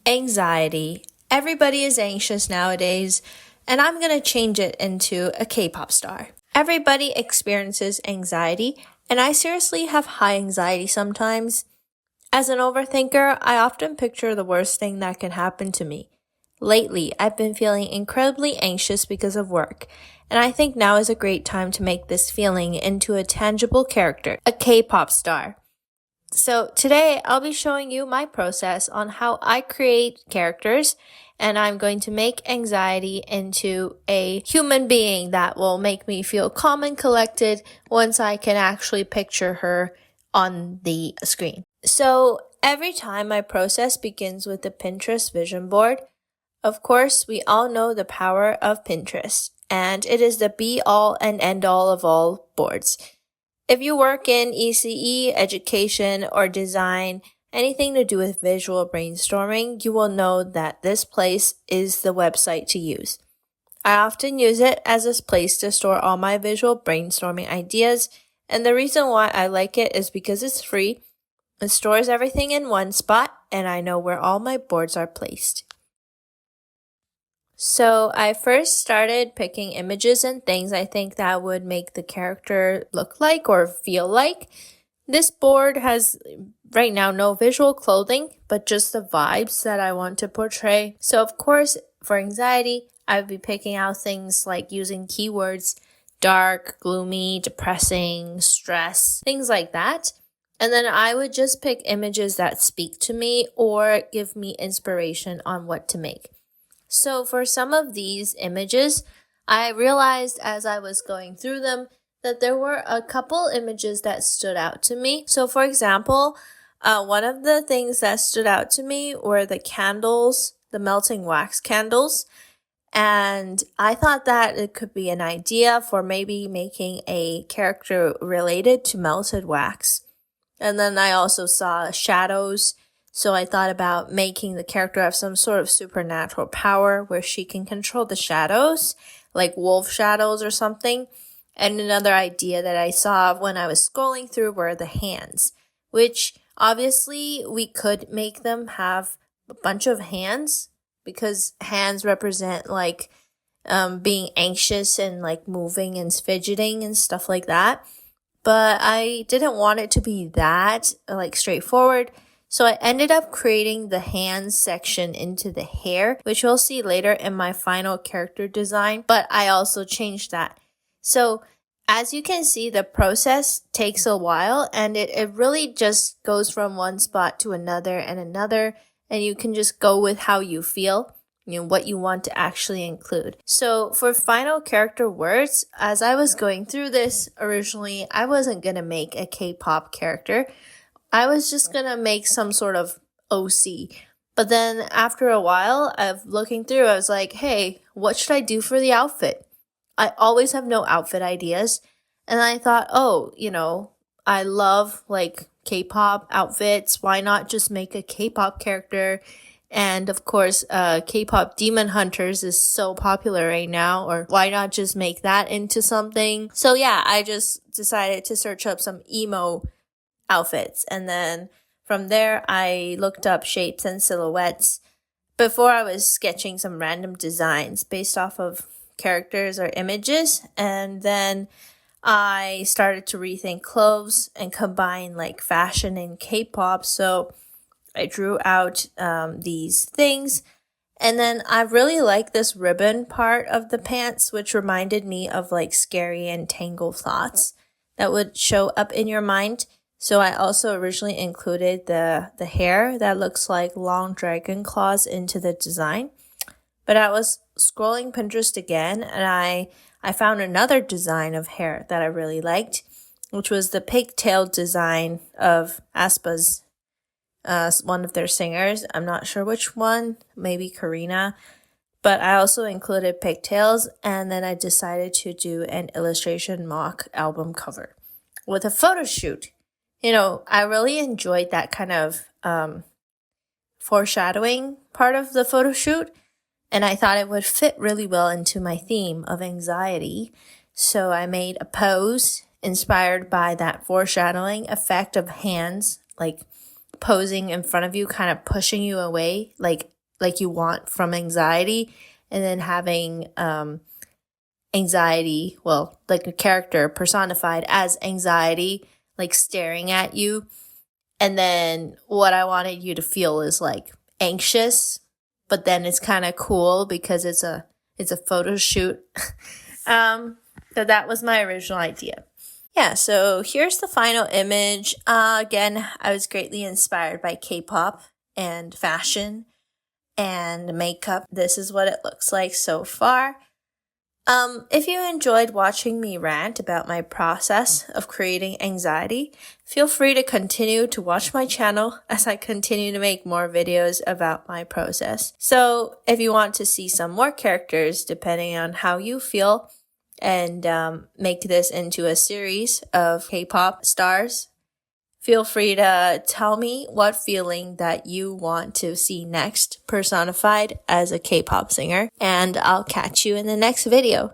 Anxiety. Everybody is anxious nowadays, and I'm going to change it into a K-pop star. Everybody experiences anxiety, and I seriously have high anxiety sometimes. As an overthinker, I often picture the worst thing that can happen to me. Lately, I've been feeling incredibly anxious because of work, and I think now is a great time to make this feeling into a tangible character, a K-pop star. So today I'll be showing you my process on how I create characters, and I'm going to make anxiety into a human being that will make me feel calm and collected once I can actually picture her on the screen. So every time my process begins with the Pinterest vision board. Of course, we all know the power of Pinterest, and it is the be-all and end-all of all boards. If you work in ECE, education, or design, anything to do with visual brainstorming, you will know that this place is the website to use. I often use it as a place to store all my visual brainstorming ideas, and the reason why I like it is because it's free, it stores everything in one spot, and I know where all my boards are placed. So I first started picking images and things I think that would make the character look like or feel like. This board has right now no visual clothing, but just the vibes that I want to portray. So of course, for anxiety, I would be picking out things like using keywords, dark, gloomy, depressing, stress, things like that. And then I would just pick images that speak to me or give me inspiration on what to make. So for some of these images, I realized as I was going through them that there were a couple images that stood out to me. So for example, one of the things that stood out to me were the candles, the melting wax candles. And I thought that it could be an idea for maybe making a character related to melted wax. And then I also saw shadows. So I thought about making the character have some sort of supernatural power where she can control the shadows, like wolf shadows or something. And another idea that I saw when I was scrolling through were the hands, which obviously we could make them have a bunch of hands because hands represent like being anxious and like moving and fidgeting and stuff like that. But I didn't want it to be that like straightforward. So I ended up creating the hands section into the hair, which you'll see later in my final character design, but I also changed that. So as you can see, the process takes a while and it really just goes from one spot to another, and you can just go with how you feel, what you want to actually include. So for final character words, as I was going through this originally, I wasn't going to make a K-pop character. I was just gonna make some sort of OC. But then after a while of looking through, I was like, hey, what should I do for the outfit? I always have no outfit ideas. And I thought, I love like K-pop outfits. Why not just make a K-pop character? And of course, K-pop Demon Hunters is so popular right now. Or why not just make that into something? So yeah, I just decided to search up some emo outfits, and then from there I looked up shapes and silhouettes before I was sketching some random designs based off of characters or images, and then I started to rethink clothes and combine like fashion and K-pop. So I drew out these things, and then I really like this ribbon part of the pants, which reminded me of like scary and tangled thoughts that would show up in your mind. So I also originally included the hair that looks like long dragon claws into the design. But I was scrolling Pinterest again, and I found another design of hair that I really liked, which was the pigtail design of aespa's, one of their singers. I'm not sure which one, maybe Karina. But I also included pigtails, and then I decided to do an illustration mock album cover with a photo shoot. I really enjoyed that kind of foreshadowing part of the photo shoot, and I thought it would fit really well into my theme of anxiety. So I made a pose inspired by that foreshadowing effect of hands, like posing in front of you, kind of pushing you away, like like you want from anxiety, and then having anxiety, well, like a character personified as anxiety, like staring at you. And then what I wanted you to feel is like anxious, but then it's kind of cool because it's a photo shoot. So that was my original idea. Yeah, so here's the final image. Again, I was greatly inspired by K-pop and fashion and makeup. This is what it looks like so far. If you enjoyed watching me rant about my process of creating anxiety, feel free to continue to watch my channel as I continue to make more videos about my process. So if you want to see some more characters, depending on how you feel, and make this into a series of K-pop stars, feel free to tell me what feeling that you want to see next personified as a K-pop singer, and I'll catch you in the next video.